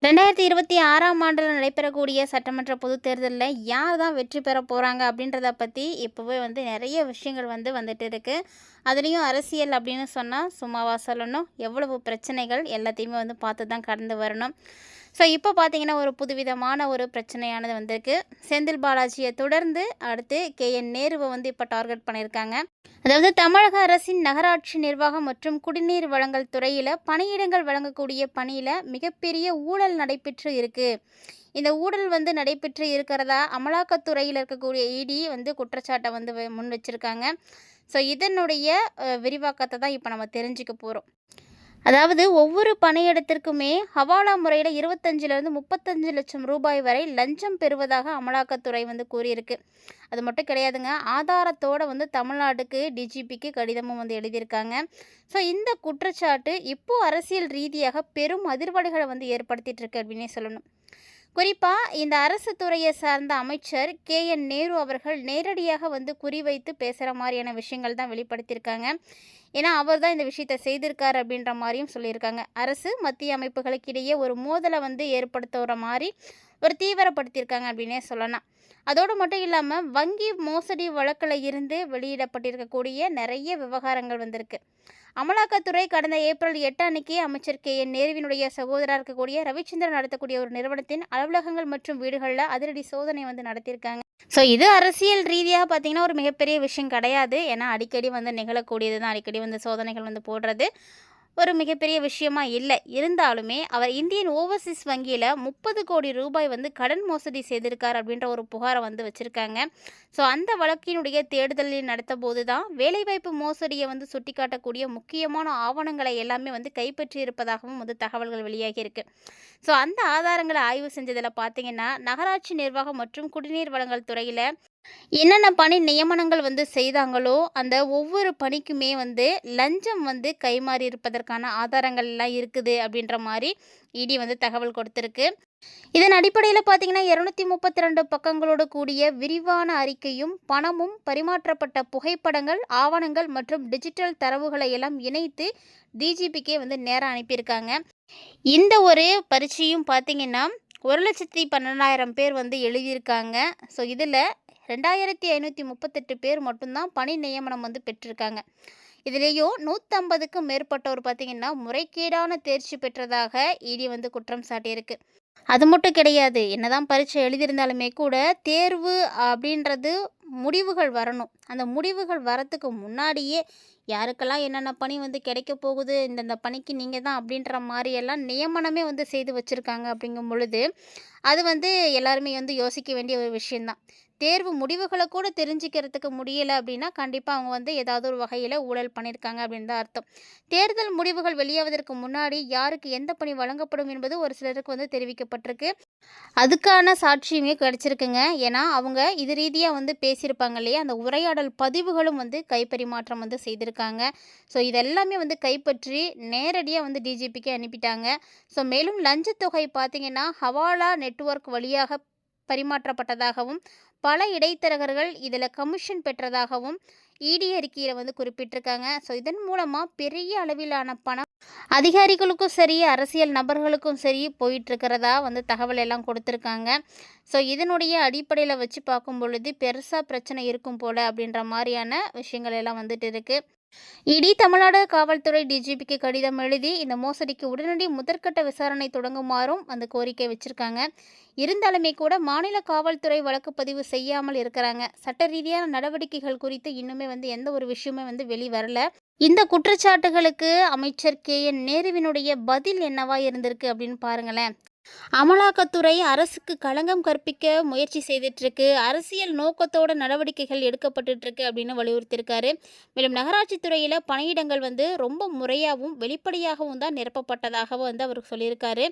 2026ஆம் ஆண்டில் நடைபெறக்கூடிய சட்டமன்ற பொதுத் தேர்தலில் யார் தான் வெற்றி பெற போகிறாங்க அப்படின்றத பற்றி இப்போவே நிறைய விஷயங்கள் வந்துட்டு இருக்கு. அதுலேயும் அரசியல் அப்படின்னு சொன்னால் சும்மாவா சொல்லணும், எவ்வளவு பிரச்சனைகள் எல்லாத்தையுமே பார்த்து தான் கடந்து வரணும். ஸோ இப்போ பார்த்தீங்கன்னா ஒரு புதுவிதமான ஒரு பிரச்சனையானது வந்திருக்கு. செந்தில் பாலாஜியை தொடர்ந்து அடுத்து KN நேருவை இப்போ டார்கெட் பண்ணியிருக்காங்க. அதாவது தமிழக அரசின் நகராட்சி நிர்வாகம் மற்றும் குடிநீர் வழங்கல் துறையில் பணியிடங்கள் வழங்கக்கூடிய பணியில் மிகப்பெரிய ஊழல் நடைபெற்று இருக்கு. இந்த ஊழல் நடைபெற்று இருக்கிறதா அமலாக்கத்துறையில் இருக்கக்கூடிய ED குற்றச்சாட்டை முன் வச்சிருக்காங்க. ஸோ இதனுடைய விரிவாக்கத்தை தான் இப்போ நம்ம தெரிஞ்சுக்க போகிறோம். அதாவது ஒவ்வொரு பணியிடத்திற்குமே ஹவாலா முறையில் 25லேருந்து 35 லட்சம் ரூபாய் வரை லஞ்சம் பெறுவதாக அமலாக்கத்துறை கூறியிருக்கு. அது மட்டும் கிடையாதுங்க, ஆதாரத்தோடு தமிழ்நாட்டுக்கு DGPக்கு கடிதமும் எழுதியிருக்காங்க. ஸோ இந்த குற்றச்சாட்டு இப்போது அரசியல் ரீதியாக பெரும் அதிர்வலைகளை ஏற்படுத்திட்டு இருக்கு அப்படின்னே சொல்லணும். குறிப்பாக இந்த அரசு துறையை சார்ந்த அமைச்சர் KN நேரு அவர்கள் நேரடியாக குறிவைத்து பேசுகிற மாதிரியான விஷயங்கள் தான் வெளிப்படுத்தியிருக்காங்க. ஏன்னா அவர் தான் இந்த விஷயத்தை செய்திருக்கார் அப்படின்ற மாதிரியும் சொல்லியிருக்காங்க. அரசு மத்திய அமைப்புகளுக்கு இடையே ஒரு மோதலை ஏற்படுத்துகிற மாதிரி ஒரு தீவிரப்படுத்தியிருக்காங்க அப்படின்னே சொல்லலாம். அதோடு மட்டும் இல்லாமல் வங்கி மோசடி வழக்கில் இருந்து வெளியிடப்பட்டிருக்கக்கூடிய நிறைய விவகாரங்கள் வந்திருக்கு. அமலாக்கத்துறை கடந்த ஏப்ரல் 8 அன்னைக்கு அமைச்சர் KN நேருவினுடைய சகோதரர் இருக்கக்கூடிய ரவிச்சந்திரன் நடத்தக்கூடிய ஒரு நிறுவனத்தின் அலுவலகங்கள் மற்றும் வீடுகளில் அதிரடி சோதனை நடத்தியிருக்காங்க. ஸோ இது அரசியல் ரீதியாக பார்த்தீங்கன்னா ஒரு மிகப்பெரிய விஷயம் கிடையாது. ஏன்னா அடிக்கடி நிகழக்கூடியது தான். அடிக்கடி சோதனைகள் போடுறது ஒரு மிகப்பெரிய விஷயமா இல்லை. இருந்தாலுமே அவர் இந்தியன் ஓவர்சீஸ் வங்கியில் 30 கோடி ரூபாய் கடன் மோசடி செய்திருக்கார் அப்படின்ற ஒரு புகாரை வச்சுருக்காங்க. ஸோ அந்த வழக்கினுடைய தேடுதலில் நடத்த போது தான் வேலைவாய்ப்பு மோசடியை சுட்டிக்காட்டக்கூடிய முக்கியமான ஆவணங்களை எல்லாமே கைப்பற்றி இருப்பதாகவும் தகவல்கள் வெளியாகியிருக்கு. ஸோ அந்த ஆதாரங்களை ஆய்வு செஞ்சதில் பார்த்தீங்கன்னா நகராட்சி நிர்வாகம் மற்றும் குடிநீர் வழங்கல் துறையில் என்னென்ன பணி நியமனங்கள் செய்தாங்களோ அந்த ஒவ்வொரு பணிக்குமே லஞ்சம் கைமாறி இருப்பதற்கான ஆதாரங்கள் எல்லாம் இருக்குது அப்படின்ற மாதிரி ED தகவல் கொடுத்துருக்கு. இதன் அடிப்படையில் பார்த்தீங்கன்னா 232 பக்கங்களோடு கூடிய விரிவான அறிக்கையும் பணமும் பரிமாற்றப்பட்ட புகைப்படங்கள், ஆவணங்கள் மற்றும் டிஜிட்டல் தரவுகளை எல்லாம் இணைத்து DGPக்கே நேராக அனுப்பியிருக்காங்க. இந்த ஒரு பரீட்சையும் பார்த்தீங்கன்னா 1,12,000 பேர் எழுதியிருக்காங்க. ஸோ இதில் 2538 பேர் மட்டும்தான் பணி நியமனம் பெற்றிருக்காங்க. இதுலேயும் 150க்கும் மேற்பட்டவர் பார்த்திங்கன்னா முறைகேடான தேர்ச்சி பெற்றதாக ED குற்றம் சாட்டியிருக்கு. அது மட்டும் கிடையாது, என்னதான் பரீட்சை எழுதியிருந்தாலுமே கூட தேர்வு அப்படின்றது முடிவுகள் வரணும். அந்த முடிவுகள் வரத்துக்கு முன்னாடியே யாருக்கெல்லாம் என்னென்ன பணி கிடைக்க போகுது, இந்தந்த பணிக்கு நீங்கள் தான் அப்படின்ற மாதிரியெல்லாம் நியமனமே செய்து வச்சுருக்காங்க. அப்படிங்கும் பொழுது அது எல்லாருமே யோசிக்க வேண்டிய ஒரு விஷயந்தான். தேர்வு முடிவுகளை கூட தெரிஞ்சுக்கிறதுக்கு முடியலை அப்படின்னா கண்டிப்பாக அவங்க ஏதாவது ஒரு வகையில் ஊழல் பண்ணியிருக்காங்க அப்படின்னு தான் அர்த்தம். தேர்தல் முடிவுகள் வெளியாவதற்கு முன்னாடி யாருக்கு எந்த பணி வழங்கப்படும் என்பது ஒரு சிலருக்கு தெரிவிக்கப்பட்டிருக்கு. அதுக்கான சாட்சியுமே கிடைச்சிருக்குங்க. ஏன்னா அவங்க இது ரீதியாக பேசியிருப்பாங்க இல்லையா, அந்த உரையாடல் பதிவுகளும் கைப்பரிமாற்றம் செய்திருக்காங்க. ஸோ இதெல்லாமே கைப்பற்றி நேரடியாக DGPக்கு அனுப்பிட்டாங்க. ஸோ மேலும் லஞ்சத்தொகை பார்த்திங்கன்னா ஹவாலா நெட்வொர்க் வழியாக பரிமாற்றப்பட்டதாகவும் பல இடைத்தரகர்கள் இதில் கமிஷன் பெற்றதாகவும் ED அறிக்கையில் குறிப்பிட்டிருக்காங்க. ஸோ இதன் மூலமாக பெரிய அளவிலான பணம் அதிகாரிகளுக்கும் சரி அரசியல் நபர்களுக்கும் சரி போயிட்டுருக்கிறதா தகவல் எல்லாம் கொடுத்துருக்காங்க. ஸோ இதனுடைய அடிப்படையில் வச்சு பார்க்கும் பொழுது பெருசாக பிரச்சனை இருக்கும் போல் அப்படின்ற மாதிரியான விஷயங்கள் எல்லாம் இருக்குது. ED தமிழ்நாடு காவல்துறை DGPக்கு கடிதம் எழுதி இந்த மோசடிக்கு உடனடி முதற்கட்ட விசாரணை தொடங்குமாறும் கோரிக்கை வச்சுருக்காங்க. இருந்தாலுமே கூட மாநில காவல்துறை வழக்கு பதிவு செய்யாமல் இருக்கிறாங்க. சட்ட ரீதியான நடவடிக்கைகள் குறித்து இன்னுமே எந்த ஒரு விஷயமே வெளிவரல. இந்த குற்றச்சாட்டுகளுக்கு அமைச்சர் KN நேருவினுடைய பதில் என்னவா இருந்திருக்கு அப்படின்னு பாருங்களேன். அமலாக்கத்துறை அரசுக்கு களங்கம் கற்பிக்க முயற்சி செய்துட்டுருக்கு, அரசியல் நோக்கத்தோட நடவடிக்கைகள் எடுக்கப்பட்டுருக்கு அப்படின்னு வலியுறுத்தியிருக்காரு. மேலும் நகராட்சி துறையில் பணியிடங்கள் ரொம்ப முறையாகவும் வெளிப்படையாகவும் தான் நிரப்பப்பட்டதாகவும் அவர் சொல்லியிருக்காரு.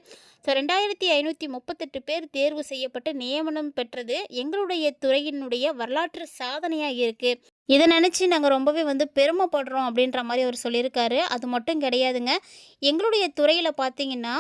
ஸோ 2538 பேர் தேர்வு செய்யப்பட்டு நியமனம் பெற்றது எங்களுடைய துறையினுடைய வரலாற்று சாதனையாக இருக்குது. இதை நினச்சி நாங்கள் ரொம்பவே வந்து பெருமைப்படுறோம் அப்படின்ற மாதிரி அவர் சொல்லியிருக்காரு. அது மட்டும் கிடையாதுங்க. எங்களுடைய துறையில் பார்த்தீங்கன்னா,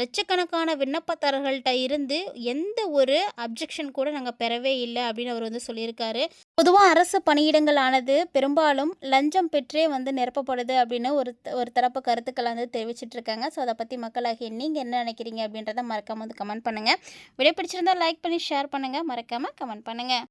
லட்சக்கணக்கான விண்ணப்பதாரர்கள்ட்ட இருந்து எந்த ஒரு அப்ஜெக்ஷன் கூட நாங்கள் பெறவே இல்லை அப்படின்னு அவர் வந்து சொல்லியிருக்காரு. பொதுவாக அரசு பணியிடங்கள் ஆனது பெரும்பாலும் லஞ்சம் பெற்றே வந்து நிரப்பப்படுது அப்படின்னு ஒரு தரப்பு கருத்துக்களை வந்து தெரிவிச்சிட்டு இருக்காங்க. ஸோ அதை பற்றி மக்களாகிய நீங்கள் என்ன நினைக்கிறீங்க அப்படின்றத மறக்காமல் வந்து கமெண்ட் பண்ணுங்கள். வீடியோ பிடிச்சிருந்தா லைக் பண்ணி ஷேர் பண்ணுங்கள். மறக்காமல் கமெண்ட் பண்ணுங்கள்.